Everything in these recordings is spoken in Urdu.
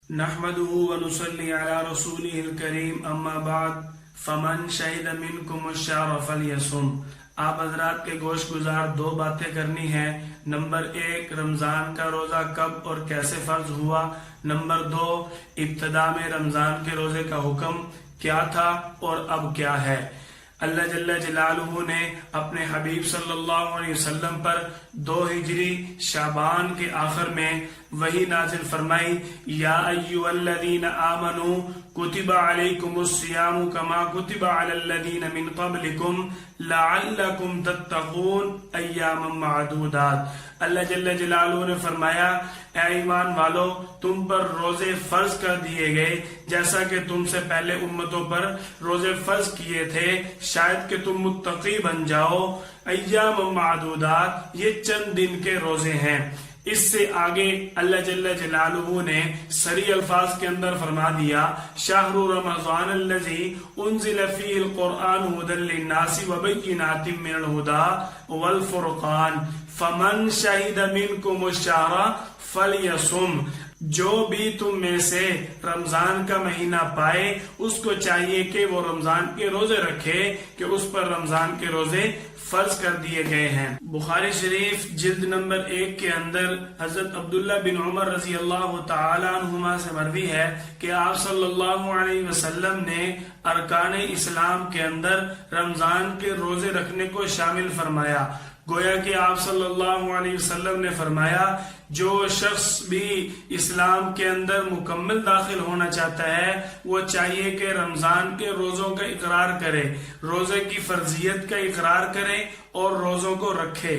نحمده ونصلي على رسوله الكريم اما بعد فمن شهد منكم الشهر فليصم۔ آپ حضرات کے گوش گزار دو باتیں کرنی ہیں۔ نمبر ایک، رمضان کا روزہ کب اور کیسے فرض ہوا۔ نمبر دو، ابتدا میں رمضان کے روزے کا حکم کیا تھا اور اب کیا ہے۔ اللہ جل جلالہ نے اپنے حبیب صلی اللہ علیہ وسلم پر 2 ہجری شعبان کے آخر میں وحی نازل فرمائی، یا ایھا الذین آمنوا کتب علیکم الصیام کما کتب علی الذین من قبلکم لعلکم تتقون ایاما معدودات۔ اللہ جل جلالہ نے فرمایا، اے ایمان والو، تم پر روزے فرض کر دیے گئے جیسا کہ تم سے پہلے امتوں پر روزے فرض کیے تھے، شاید کہ تم متقی بن جاؤ۔ ایام معدودات، یہ چند دن کے روزے ہیں۔ اس سے آگے اللہ جل جلالہ نے صریح الفاظ کے اندر فرما دیا، شہر رمضان الذی انزل فیہ القرآن ھدی للناس وبینات من الھدی والفرقان فمن شہد منکم الشہر فلیصم۔ جو بھی تم میں سے رمضان کا مہینہ پائے اس کو چاہیے کہ وہ رمضان کے روزے رکھے، کہ اس پر رمضان کے روزے فرض کر دیے گئے ہیں۔ بخاری شریف جلد نمبر 1 کے اندر حضرت عبداللہ بن عمر رضی اللہ تعالی عنہما سے مروی ہے کہ آپ صلی اللہ علیہ وسلم نے ارکان اسلام کے اندر رمضان کے روزے رکھنے کو شامل فرمایا۔ گویا کہ آپ صلی اللہ علیہ وسلم نے فرمایا، جو شخص بھی اسلام کے اندر مکمل داخل ہونا چاہتا ہے وہ چاہیے کہ رمضان کے روزوں کا اقرار کرے، روزے کی فرضیت کا اقرار کرے اور روزوں کو رکھے۔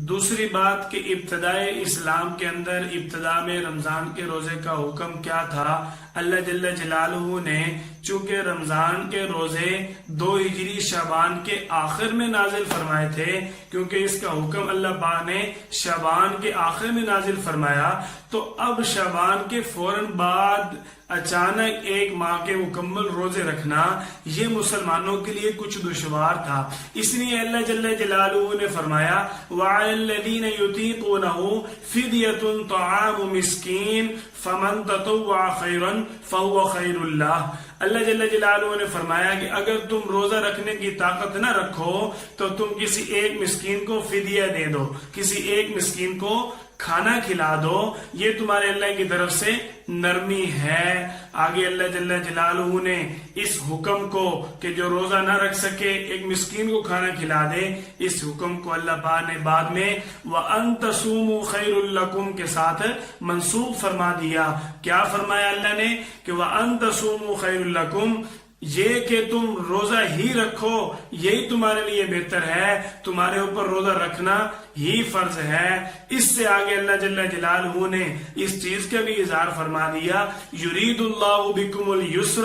دوسری بات کہ ابتدائے اسلام کے اندر ابتدا میں رمضان کے روزے کا حکم کیا تھا۔ اللہ جل جلالہ نے چونکہ رمضان کے روزے 2 ہجری شعبان کے آخر میں نازل فرمائے تھے، کیونکہ اس کا حکم اللہ پاک نے شعبان کے آخر میں نازل فرمایا، تو اب شعبان کے فوراً بعد اچانک 1 ماہ کے مکمل روزے رکھنا یہ مسلمانوں کے لیے کچھ دشوار تھا۔ اس لیے اللہ جل جلالہ نے فرمایا، وَعَلَى الَّذِينَ يُطِيقُونَهُ فِدْيَةٌ طَعَامُ مِسْكِينٍ فَمَن تَطَوَّعَ خَيْرًا فَهُوَ خَيْرٌ لَّهُ۔ اللہ جل جلالہ نے فرمایا کہ اگر تم روزہ رکھنے کی طاقت نہ رکھو تو تم کسی ایک مسکین کو فدیہ دے دو، کسی ایک مسکین کو کھانا کھلا دو، یہ تمہارے اللہ کی طرف سے نرمی ہے۔ آگے اللہ جل جلالہ نے اس حکم کو کہ جو روزہ نہ رکھ سکے ایک مسکین کو کھانا کھلا دے، اس حکم کو اللہ پاک نے بعد میں وَأَن تَصُومُوا خَيْرٌ لَّكُمْ کے ساتھ منسوخ فرما دیا۔ کیا فرمایا اللہ نے کہ وَأَن تَصُومُوا خَيْرٌ لَّكُمْ، یہ کہ تم روزہ ہی رکھو یہی تمہارے لیے بہتر ہے، تمہارے اوپر روزہ رکھنا ہی فرض ہے۔ اس سے آگے اللہ جل جلالہ نے اس چیز کا بھی اظہار فرما دیا، یرید اللہ بکم الیسر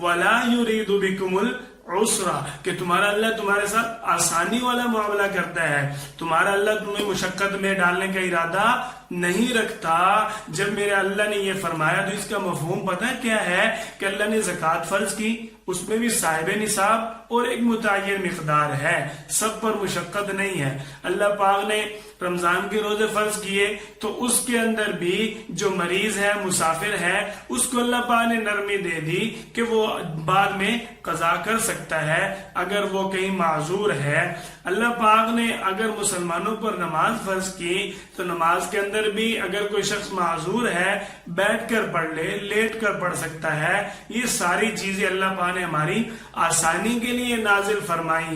ولا یرید بکم العسر، کہ تمہارا اللہ تمہارے ساتھ آسانی والا معاملہ کرتا ہے، تمہارا اللہ تمہیں مشقت میں ڈالنے کا ارادہ نہیں رکھتا۔ جب میرے اللہ نے یہ فرمایا تو اس کا مفہوم پتہ کیا ہے کہ اللہ نے زکوٰۃ فرض کی، اس میں بھی صاحب نصاب اور ایک متعین مقدار ہے، سب پر مشقت نہیں ہے۔ اللہ پاک نے رمضان کے روزے فرض کیے تو اس کے اندر بھی جو مریض ہے، مسافر ہے، اس کو اللہ پاک نے نرمی دے دی کہ وہ بعد میں قضا کر سکتا ہے اگر وہ کہیں معذور ہے۔ اللہ پاک نے اگر مسلمانوں پر نماز فرض کی تو نماز کے اندر بھی اگر کوئی شخص معذور ہے بیٹھ کر پڑھ لے، لیٹ کر پڑھ سکتا ہے۔ یہ ساری چیزیں اللہ پاک نے ہماری آسانی کے لیے نازل فرمائی ہیں۔